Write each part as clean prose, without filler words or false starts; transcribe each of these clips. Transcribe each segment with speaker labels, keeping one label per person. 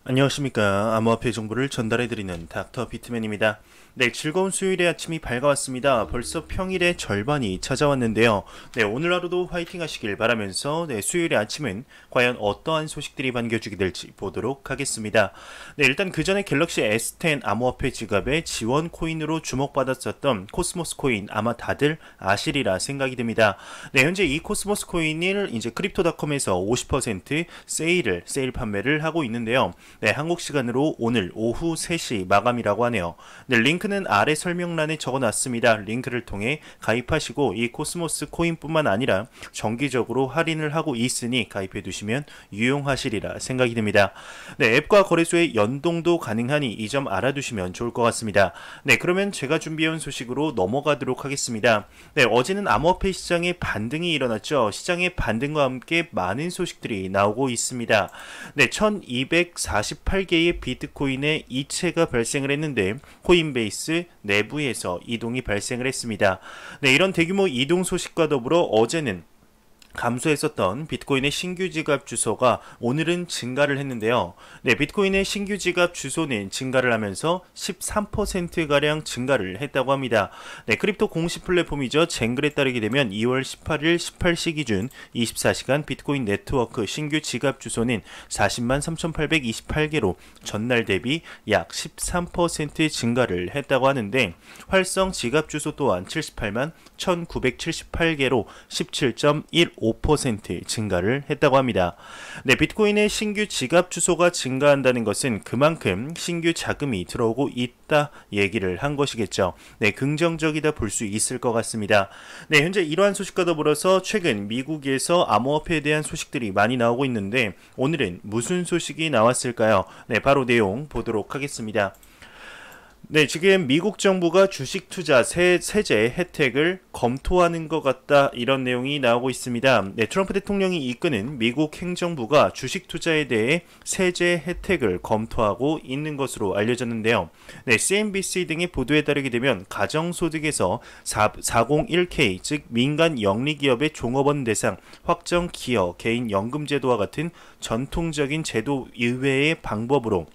Speaker 1: 안녕하십니까. 암호화폐 정보를 전달해드리는 닥터 비트맨입니다. 네, 즐거운 수요일의 아침이 밝아왔습니다. 벌써 평일의 절반이 찾아왔는데요. 네, 오늘 하루도 화이팅 하시길 바라면서 수요일의 아침은 과연 어떠한 소식들이 반겨주게 될지 보도록 하겠습니다. 네, 일단 그 전에 갤럭시 S10 암호화폐 지갑의 지원 코인으로 주목받았었던 코스모스 코인 아마 다들 아시리라 생각이 듭니다. 네, 현재 이 코스모스 코인을 이제 크립토닷컴에서 50% 세일 판매를 하고 있는데요. 네, 한국 시간으로 오늘 오후 3시 마감이라고 하네요. 네, 링크는 아래 설명란에 적어놨습니다. 링크를 통해 가입하시고 이 코스모스 코인뿐만 아니라 정기적으로 할인을 하고 있으니 가입해 두시면 유용하시리라 생각이 듭니다. 네, 앱과 거래소의 연동도 가능하니 이 점 알아두시면 좋을 것 같습니다. 네, 그러면 제가 준비해온 소식으로 넘어가도록 하겠습니다. 네, 어제는 암호화폐 시장에 반등이 일어났죠. 시장의 반등과 함께 많은 소식들이 나오고 있습니다. 네, 1248개의 비트코인의 이체가 발생을 했는데 코인베이스 내부에서 이동이 발생을 했습니다. 네, 이런 대규모 이동 소식과 더불어 어제는 감소했었던 비트코인의 신규 지갑 주소가 오늘은 증가를 했는데요. 네, 비트코인의 신규 지갑 주소는 증가를 하면서 13%가량 증가를 했다고 합니다. 네, 크립토 공식 플랫폼이죠. 쟁글에 따르게 되면 2월 18일 18시 기준 24시간 비트코인 네트워크 신규 지갑 주소는 40만 3,828개로 전날 대비 약 13% 증가를 했다고 하는데 활성 지갑 주소 또한 78만 1,978개로 17.15% 증가를 했다고 합니다. 네, 비트코인의 신규 지갑 주소가 증가한다는 것은 그만큼 신규 자금이 들어오고 있다 얘기를 한 것이겠죠. 네, 긍정적이다 볼 수 있을 것 같습니다. 네, 현재 이러한 소식과 더불어서 최근 미국에서 암호화폐에 대한 소식들이 많이 나오고 있는데 오늘은 무슨 소식이 나왔을까요? 네, 바로 내용 보도록 하겠습니다. 네, 지금 미국 정부가 주식 투자 세제 혜택을 검토하는 것 같다 이런 내용이 나오고 있습니다. 네, 트럼프 대통령이 이끄는 미국 행정부가 주식 투자에 대해 세제 혜택을 검토하고 있는 것으로 알려졌는데요. 네, CNBC 등의 보도에 따르게 되면 가정소득에서 401k 즉 민간 영리기업의 종업원 대상 확정 기여 개인 연금 제도와 같은 전통적인 제도 이외의 방법으로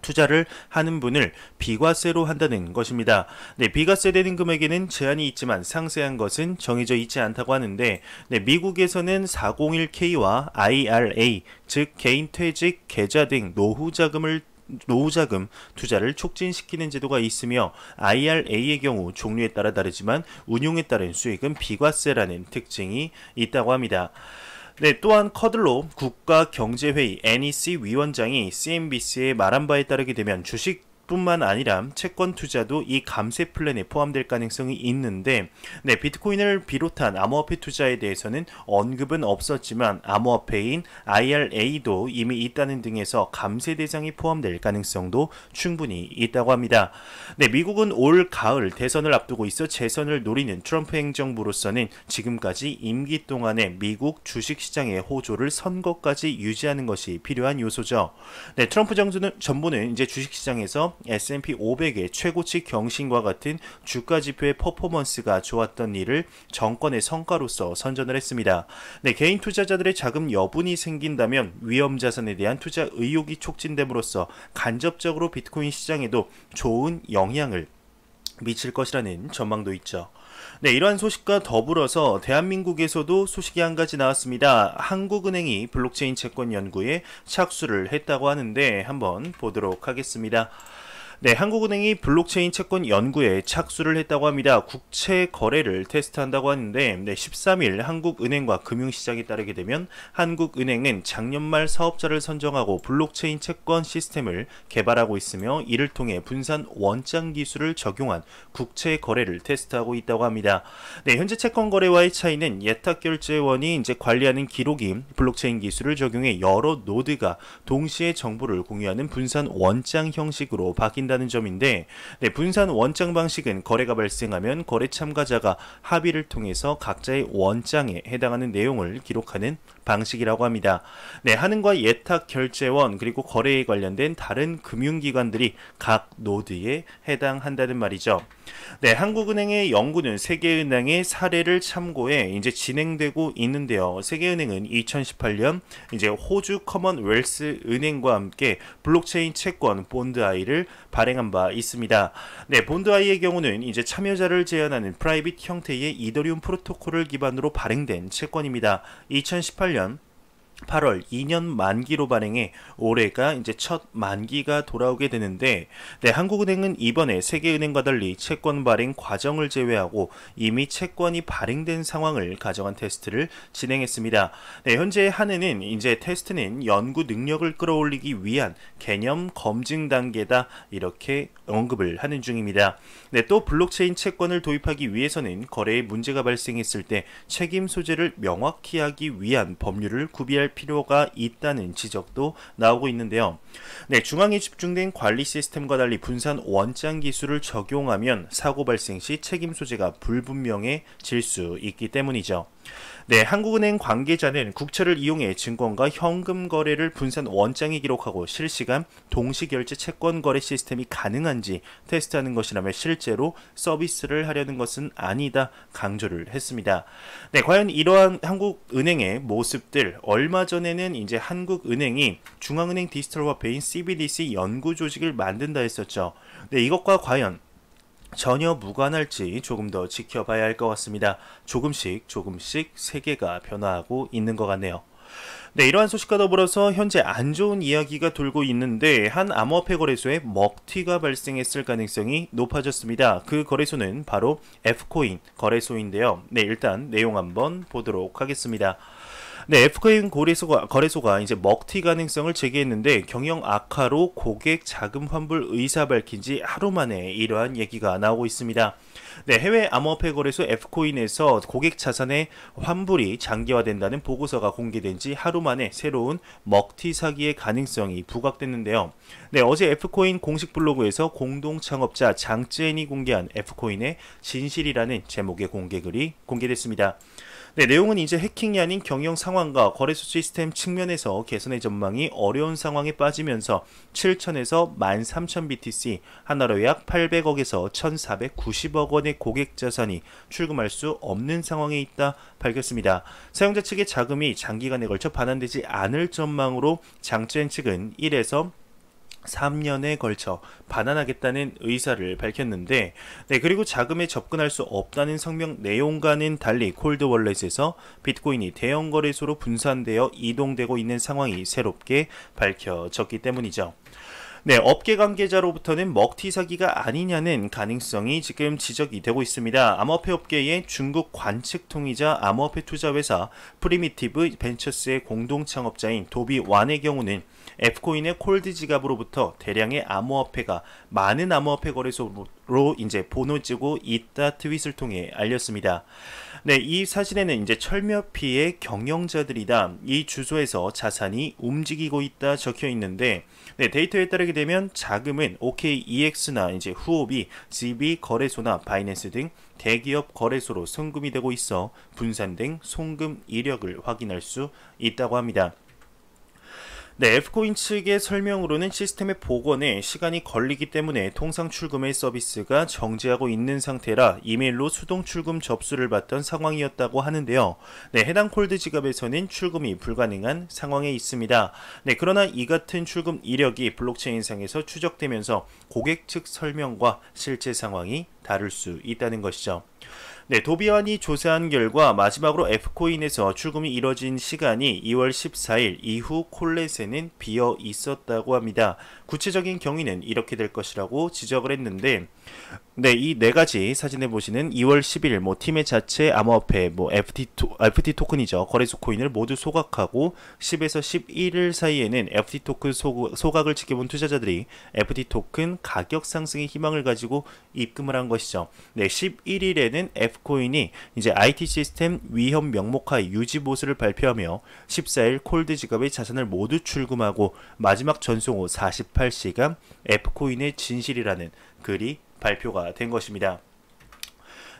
Speaker 1: 투자를 하는 분을 비과세로 한다는 것입니다. 네, 비과세되는 금액에는 제한이 있지만 상세한 것은 정해져 있지 않다고 하는데 네, 미국에서는 401k와 IRA 즉 개인퇴직, 계좌 등 노후자금 투자를 촉진시키는 제도가 있으며 IRA의 경우 종류에 따라 다르지만 운용에 따른 수익은 비과세라는 특징이 있다고 합니다. 네, 또한 커들로 국가경제회의 NEC 위원장이 CNBC에 말한 바에 따르게 되면 주식 뿐만 아니라 채권 투자도 이 감세 플랜에 포함될 가능성이 있는데 네, 비트코인을 비롯한 암호화폐 투자에 대해서는 언급은 없었지만 암호화폐인 IRA도 이미 있다는 등에서 감세 대상이 포함될 가능성도 충분히 있다고 합니다. 네, 미국은 올 가을 대선을 앞두고 있어 재선을 노리는 트럼프 행정부로서는 지금까지 임기 동안에 미국 주식시장의 호조를 선거까지 유지하는 것이 필요한 요소죠. 네, 트럼프 정부는 이제 주식시장에서 S&P 500의 최고치 경신과 같은 주가 지표의 퍼포먼스가 좋았던 일을 정권의 성과로서 선전을 했습니다. 네, 개인 투자자들의 자금 여분이 생긴다면 위험 자산에 대한 투자 의욕이 촉진됨으로써 간접적으로 비트코인 시장에도 좋은 영향을 미칠 것이라는 전망도 있죠. 네, 이러한 소식과 더불어서 대한민국에서도 소식이 한 가지 나왔습니다. 한국은행이 블록체인 채권 연구에 착수를 했다고 하는데 한번 보도록 하겠습니다. 네, 한국은행이 블록체인 채권 연구에 착수를 했다고 합니다. 국채 거래를 테스트한다고 하는데 13일 한국은행과 금융시장에 따르게 되면 한국은행은 작년 말 사업자를 선정하고 블록체인 채권 시스템을 개발하고 있으며 이를 통해 분산 원장 기술을 적용한 국채 거래를 테스트하고 있다고 합니다. 네, 현재 채권 거래와의 차이는 예탁결제원이 이제 관리하는 기록이 블록체인 기술을 적용해 여러 노드가 동시에 정보를 공유하는 분산 원장 형식으로 바뀐다 다는 점인데 네, 분산 원장 방식은 거래가 발생하면 거래 참가자가 합의를 통해서 각자의 원장에 해당하는 내용을 기록하는 방식이라고 합니다. 네, 한은과 예탁 결제원 그리고 거래에 관련된 다른 금융기관들이 각 노드에 해당한다는 말이죠. 네, 한국은행의 연구는 세계은행의 사례를 참고해 이제 진행되고 있는데요. 세계은행은 2018년 이제 호주 커먼웰스 은행과 함께 블록체인 채권 본드아이를 발행한 바 있습니다. 네, 본드아이의 경우는 이제 참여자를 제한하는 프라이빗 형태의 이더리움 프로토콜을 기반으로 발행된 채권입니다. 2018년 8월 2년 만기로 발행해 올해가 이제 첫 만기가 돌아오게 되는데, 네, 한국은행은 이번에 세계은행과 달리 채권 발행 과정을 제외하고 이미 채권이 발행된 상황을 가정한 테스트를 진행했습니다. 네, 현재 한은은 이제 테스트는 연구 능력을 끌어올리기 위한 개념 검증 단계다 이렇게 언급을 하는 중입니다. 네, 또 블록체인 채권을 도입하기 위해서는 거래에 문제가 발생했을 때 책임 소재를 명확히 하기 위한 법률을 구비할 필요가 있다는 지적도 나오고 있는데요. 네, 중앙에 집중된 관리 시스템과 달리 분산 원장 기술을 적용하면 사고 발생 시 책임 소재가 불분명해질 수 있기 때문이죠. 네, 한국은행 관계자는 국채를 이용해 증권과 현금 거래를 분산 원장에 기록하고 실시간 동시결제 채권 거래 시스템이 가능한지 테스트하는 것이라며 실제로 서비스를 하려는 것은 아니다 강조를 했습니다. 네, 과연 이러한 한국은행의 모습들, 얼마 전에는 이제 한국은행이 중앙은행 디지털 화폐인 CBDC 연구 조직을 만든다 했었죠. 네, 이것과 과연 전혀 무관할지 조금 더 지켜봐야 할 것 같습니다. 조금씩 세계가 변화하고 있는 것 같네요. 네, 이러한 소식과 더불어서 현재 안 좋은 이야기가 돌고 있는데 한 암호화폐 거래소에 먹튀가 발생했을 가능성이 높아졌습니다. 그 거래소는 바로 F코인 거래소인데요. 네, 일단 내용 한번 보도록 하겠습니다. 네, F코인 거래소가 이제 먹튀 가능성을 제기했는데 경영 악화로 고객 자금 환불 의사 밝힌 지 하루 만에 이러한 얘기가 나오고 있습니다. 네, 해외 암호화폐 거래소 F코인에서 고객 자산의 환불이 장기화된다는 보고서가 공개된 지 하루 만에 새로운 먹튀 사기의 가능성이 부각됐는데요. 네, 어제 F코인 공식 블로그에서 공동 창업자 장쯔엔이 공개한 F코인의 진실이라는 제목의 공개글이 공개됐습니다. 네, 내용은 이제 해킹이 아닌 경영 상황과 거래소 시스템 측면에서 개선의 전망이 어려운 상황에 빠지면서 7천에서 13,000BTC, 하나로 약 800억에서 1,490억 원의 고객 자산이 출금할 수 없는 상황에 있다 밝혔습니다. 사용자 측의 자금이 장기간에 걸쳐 반환되지 않을 전망으로 장쯔엔 측은 1에서 3년에 걸쳐 반환하겠다는 의사를 밝혔는데, 네, 그리고 자금에 접근할 수 없다는 성명 내용과는 달리 콜드 월렛에서 비트코인이 대형 거래소로 분산되어 이동되고 있는 상황이 새롭게 밝혀졌기 때문이죠. 네, 업계 관계자로부터는 먹튀 사기가 아니냐는 가능성이 지금 지적이 되고 있습니다. 암호화폐 업계의 중국 관측통이자 암호화폐 투자회사 프리미티브 벤처스의 공동 창업자인 도비 완의 경우는 F코인의 콜드 지갑으로부터 대량의 암호화폐가 많은 암호화폐 거래소로 이제 보내지고 있다 트윗을 통해 알렸습니다. 네, 이 사진에는 이제 철몇피의 경영자들이다, 이 주소에서 자산이 움직이고 있다 적혀 있는데, 네, 데이터에 따르게 되면 자금은 OKEX나 이제 후오비, GB 거래소나 바이낸스 등 대기업 거래소로 송금이 되고 있어 분산된 송금 이력을 확인할 수 있다고 합니다. 네, F코인 측의 설명으로는 시스템의 복원에 시간이 걸리기 때문에 통상 출금의 서비스가 정지하고 있는 상태라 이메일로 수동 출금 접수를 받던 상황이었다고 하는데요. 네, 해당 콜드 지갑에서는 출금이 불가능한 상황에 있습니다. 네, 그러나 이 같은 출금 이력이 블록체인상에서 추적되면서 고객 측 설명과 실제 상황이 다를 수 있다는 것이죠. 네, 도비완이 조사한 결과 마지막으로 F코인에서 출금이 이뤄진 시간이 2월 14일 이후 콜렛에는 비어 있었다고 합니다. 구체적인 경위는 이렇게 될 것이라고 지적을 했는데, 네, 이 네 가지 사진에 보시는 2월 10일 팀의 자체 암호화폐 FT 토큰이죠. 거래소 코인을 모두 소각하고 10에서 11일 사이에는 FT 토큰 소각을 지켜본 투자자들이 FT 토큰 가격 상승의 희망을 가지고 입금을 한 것이죠. 네, 11일에는 F코인이 이제 IT 시스템 위험 명목하에 유지 보수를 발표하며 14일 콜드 지갑의 자산을 모두 출금하고 마지막 전송 후 48시간 F코인의 진실이라는 글이 발표가 된 것입니다.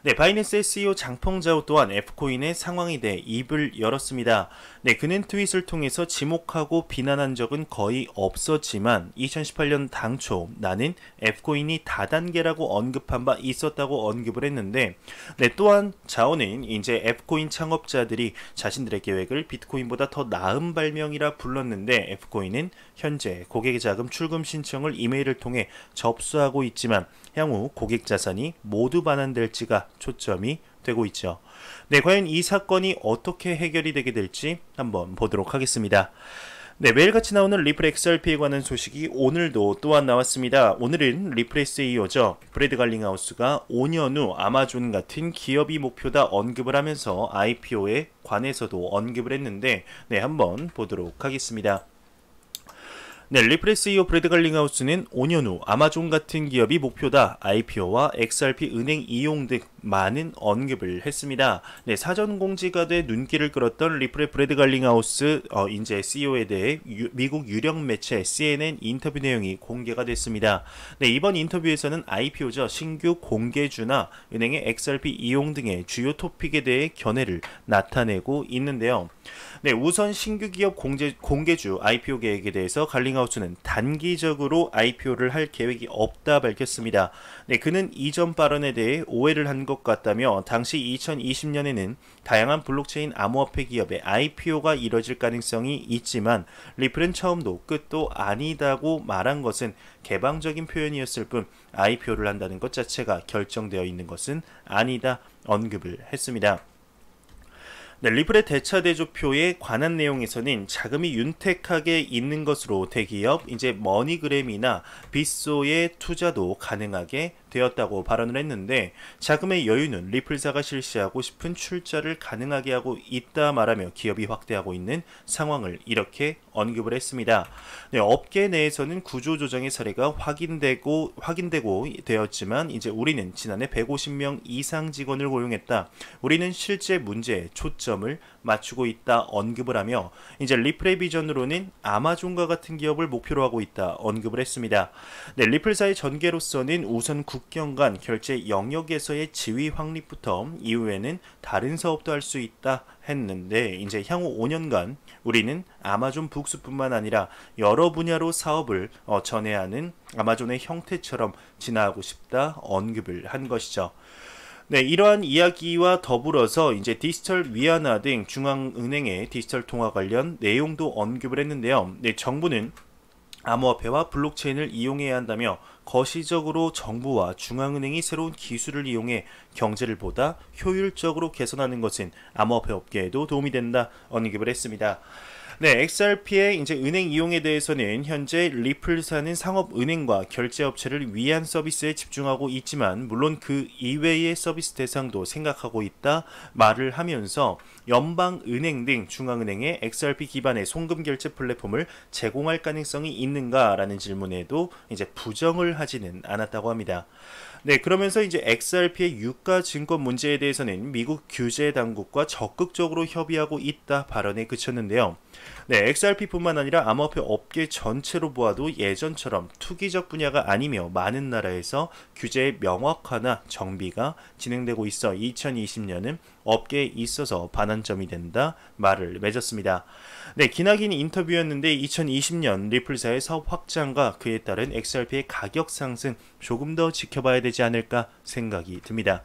Speaker 1: 네, 바이낸스 SEO 장펑자오 또한 F코인의 상황에 대해 입을 열었습니다. 네, 그는 트윗을 통해서 지목하고 비난한 적은 거의 없었지만 2018년 당초 나는 F코인이 다단계라고 언급한 바 있었다고 언급을 했는데, 네, 또한 자오는 이제 F코인 창업자들이 자신들의 계획을 비트코인보다 더 나은 발명이라 불렀는데 F코인은 현재 고객 자금 출금 신청을 이메일을 통해 접수하고 있지만 향후 고객 자산이 모두 반환될지가 초점이 되고 있죠. 네, 과연 이 사건이 어떻게 해결이 되게 될지 한번 보도록 하겠습니다. 네, 매일같이 나오는 리플 XRP에 관한 소식이 오늘도 또한 나왔습니다. 오늘은 리플 SEO죠. 브래드 갈링하우스가 5년 후 아마존 같은 기업이 목표다 언급을 하면서 IPO에 관해서도 언급을 했는데, 네, 한번 보도록 하겠습니다. 네, 리플 SEO 브래드 갈링하우스는 5년 후 아마존 같은 기업이 목표다, IPO와 XRP 은행 이용 등 많은 언급을 했습니다. 네, 사전 공지가 돼 눈길을 끌었던 리플의 브래드 갈링하우스 이제 CEO에 대해 미국 유력 매체 CNN 인터뷰 내용이 공개가 됐습니다. 네, 이번 인터뷰에서는 IPO죠, 신규 공개주나 은행의 XRP 이용 등의 주요 토픽에 대해 견해를 나타내고 있는데요. 네, 우선 신규 기업 공개주 IPO 계획에 대해서 갈링하우스는 단기적으로 IPO를 할 계획이 없다 밝혔습니다. 네, 그는 이전 발언에 대해 오해를 한 것 같다며 당시 2020년에는 다양한 블록체인 암호화폐 기업의 IPO가 이뤄질 가능성이 있지만 리플은 처음도 끝도 아니다고 말한 것은 개방적인 표현이었을 뿐 IPO를 한다는 것 자체가 결정되어 있는 것은 아니다 언급을 했습니다. 네, 리플의 대차대조표에 관한 내용에서는 자금이 윤택하게 있는 것으로 대기업 이제 머니그램이나 빗소의 투자도 가능하게 되었다고 발언을 했는데, 자금의 여유는 리플사가 실시하고 싶은 출자를 가능하게 하고 있다 말하며 기업이 확대하고 있는 상황을 이렇게 언급을 했습니다. 네, 업계 내에서는 구조조정의 사례가 확인되고 되었지만 이제 우리는 지난해 150명 이상 직원을 고용했다. 우리는 실제 문제에 초점을 맞추고 있다 언급을 하며 이제 리플의 비전으로는 아마존과 같은 기업을 목표로 하고 있다 언급을 했습니다. 네, 리플사의 전개로서는 우선 국경 간 결제 영역에서의 지위 확립부터 이후에는 다른 사업도 할 수 있다 했는데, 이제 향후 5년간 우리는 아마존 북스뿐만 아니라 여러 분야로 사업을 전해야 하는 아마존의 형태처럼 진화하고 싶다 언급을 한 것이죠. 네, 이러한 이야기와 더불어서 이제 디지털 위안화 등 중앙은행의 디지털 통화 관련 내용도 언급을 했는데요. 네, 정부는 암호화폐와 블록체인을 이용해야 한다며 거시적으로 정부와 중앙은행이 새로운 기술을 이용해 경제를 보다 효율적으로 개선하는 것은 암호화폐 업계에도 도움이 된다 언급을 했습니다. 네, XRP의 이제 은행 이용에 대해서는 현재 리플사는 상업은행과 결제업체를 위한 서비스에 집중하고 있지만 물론 그 이외의 서비스 대상도 생각하고 있다 말을 하면서 연방은행 등 중앙은행의 XRP 기반의 송금 결제 플랫폼을 제공할 가능성이 있는가라는 질문에도 이제 부정을 하지는 않았다고 합니다. 네, 그러면서 이제 XRP의 유가 증권 문제에 대해서는 미국 규제 당국과 적극적으로 협의하고 있다 발언에 그쳤는데요. 네, XRP뿐만 아니라 암호화폐 업계 전체로 보아도 예전처럼 투기적 분야가 아니며 많은 나라에서 규제의 명확화나 정비가 진행되고 있어 2020년은 업계에 있어서 반환점이 된다 말을 맺었습니다. 네, 기나긴 인터뷰였는데 2020년 리플사의 사업 확장과 그에 따른 XRP의 가격 상승 조금 더 지켜봐야 되지 않을까 생각이 듭니다.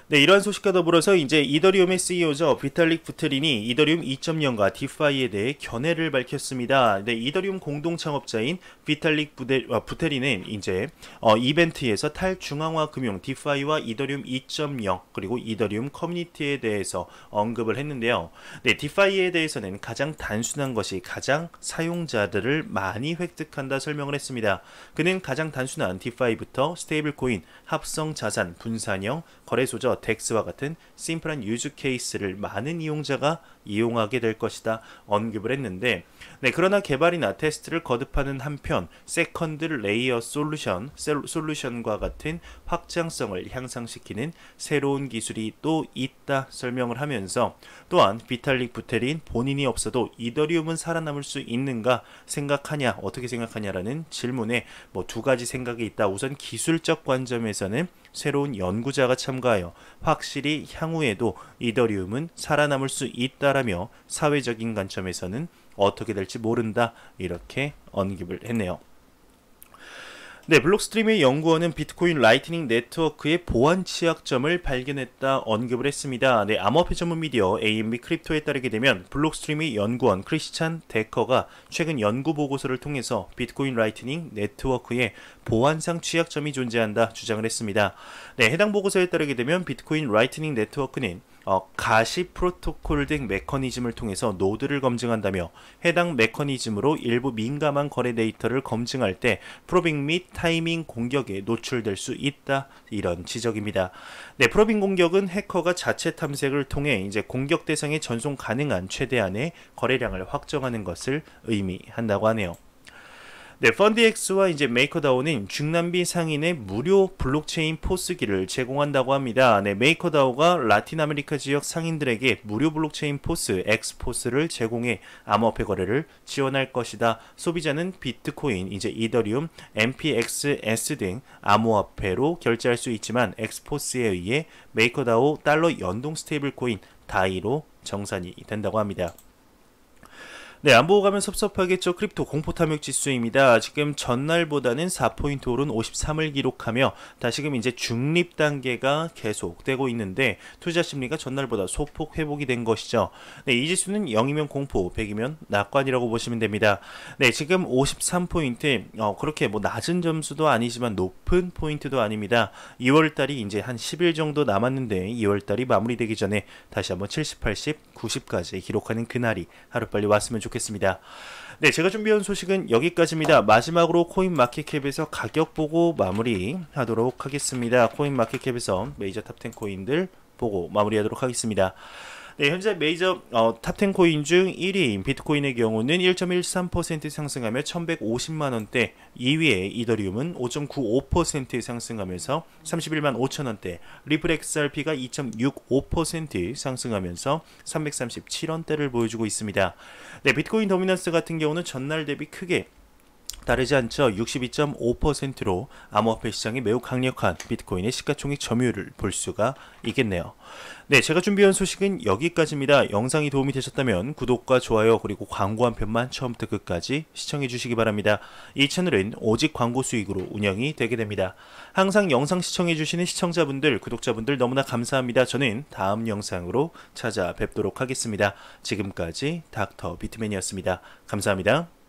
Speaker 1: 네, 이러한 소식과 더불어서 이제 이더리움의 CEO죠. 비탈릭 부테린이 이더리움 2.0과 디파이에 대해 견해를 밝혔습니다. 네, 이더리움 공동 창업자인 비탈릭 부테린은 이제 이벤트에서 탈중앙화 금융 디파이와 이더리움 2.0 그리고 이더리움 커뮤니티에 대해서 언급을 했는데요. 네, 디파이에 대해서는 가장 단순한 것이 가장 사용자들을 많이 획득한다 설명을 했습니다. 그는 가장 단순한 디파이부터 스테이블 코인, 합성 자산, 분산형, 거래소죠. 덱스와 같은 심플한 유즈 케이스를 많은 이용자가 이용하게 될 것이다 언급을 했는데, 네, 그러나 개발이나 테스트를 거듭하는 한편 세컨드 레이어 솔루션과 같은 확장성을 향상시키는 새로운 기술이 또 있다 설명을 하면서, 또한 비탈릭 부테린 본인이 없어도 이더리움은 살아남을 수 있는가 생각하냐, 어떻게 생각하냐라는 질문에 뭐 두 가지 생각이 있다. 우선 기술적 관점에서는 새로운 연구자가 참가하여 확실히 향후에도 이더리움은 살아남을 수 있다라며, 사회적인 관점에서는 어떻게 될지 모른다 이렇게 언급을 했네요. 네, 블록스트림의 연구원은 비트코인 라이트닝 네트워크의 보안 취약점을 발견했다 언급을 했습니다. 네, 암호화폐 전문 미디어 AMB 크립토에 따르게 되면 블록스트림의 연구원 크리스찬 데커가 최근 연구 보고서를 통해서 비트코인 라이트닝 네트워크에 보안상 취약점이 존재한다 주장을 했습니다. 네, 해당 보고서에 따르게 되면 비트코인 라이트닝 네트워크는 가시 프로토콜 등 메커니즘을 통해서 노드를 검증한다며, 해당 메커니즘으로 일부 민감한 거래 데이터를 검증할 때 프로빙 및 타이밍 공격에 노출될 수 있다 이런 지적입니다. 네, 프로빙 공격은 해커가 자체 탐색을 통해 이제 공격 대상에 전송 가능한 최대한의 거래량을 확정하는 것을 의미한다고 하네요. 네, 펀드엑스와 이제 메이커다오는 중남미 상인의 무료 블록체인 포스기를 제공한다고 합니다. 네, 메이커다오가 라틴 아메리카 지역 상인들에게 무료 블록체인 포스 엑스포스를 제공해 암호화폐 거래를 지원할 것이다. 소비자는 비트코인, 이제 이더리움, MPXS 등 암호화폐로 결제할 수 있지만 엑스포스에 의해 메이커다오 달러 연동 스테이블 코인 다이로 정산이 된다고 합니다. 네, 안 보고 가면 섭섭하겠죠. 크립토 공포 탐욕 지수입니다. 지금 전날보다는 4포인트 오른 53을 기록하며 다시금 이제 중립 단계가 계속되고 있는데, 투자 심리가 전날보다 소폭 회복이 된 것이죠. 네, 이 지수는 0이면 공포, 100이면 낙관이라고 보시면 됩니다. 네, 지금 53포인트, 그렇게 뭐 낮은 점수도 아니지만 높은 포인트도 아닙니다. 2월달이 이제 한 10일 정도 남았는데 2월달이 마무리되기 전에 다시 한번 70, 80, 90까지 기록하는 그날이 하루빨리 왔으면 좋겠습니다. 네, 제가 준비한 소식은 여기까지입니다. 마지막으로 코인마켓캡에서 가격 보고 마무리하도록 하겠습니다. 코인마켓캡에서 메이저 탑10 코인들 보고 마무리하도록 하겠습니다. 네, 현재 메이저 탑10 코인 중 1위인 비트코인의 경우는 1.13% 상승하며 1150만원대, 2위의 이더리움은 5.95% 상승하면서 31만 5천원대, 리플 XRP가 2.65% 상승하면서 337원대를 보여주고 있습니다. 네, 비트코인 도미넌스 같은 경우는 전날 대비 크게 다르지 않죠. 62.5%로 암호화폐 시장이 매우 강력한 비트코인의 시가총액 점유율을 볼 수가 있겠네요. 네, 제가 준비한 소식은 여기까지입니다. 영상이 도움이 되셨다면 구독과 좋아요 그리고 광고 한 편만 처음부터 끝까지 시청해 주시기 바랍니다. 이 채널은 오직 광고 수익으로 운영이 되게 됩니다. 항상 영상 시청해 주시는 시청자분들, 구독자분들 너무나 감사합니다. 저는 다음 영상으로 찾아뵙도록 하겠습니다. 지금까지 닥터 비트맨이었습니다. 감사합니다.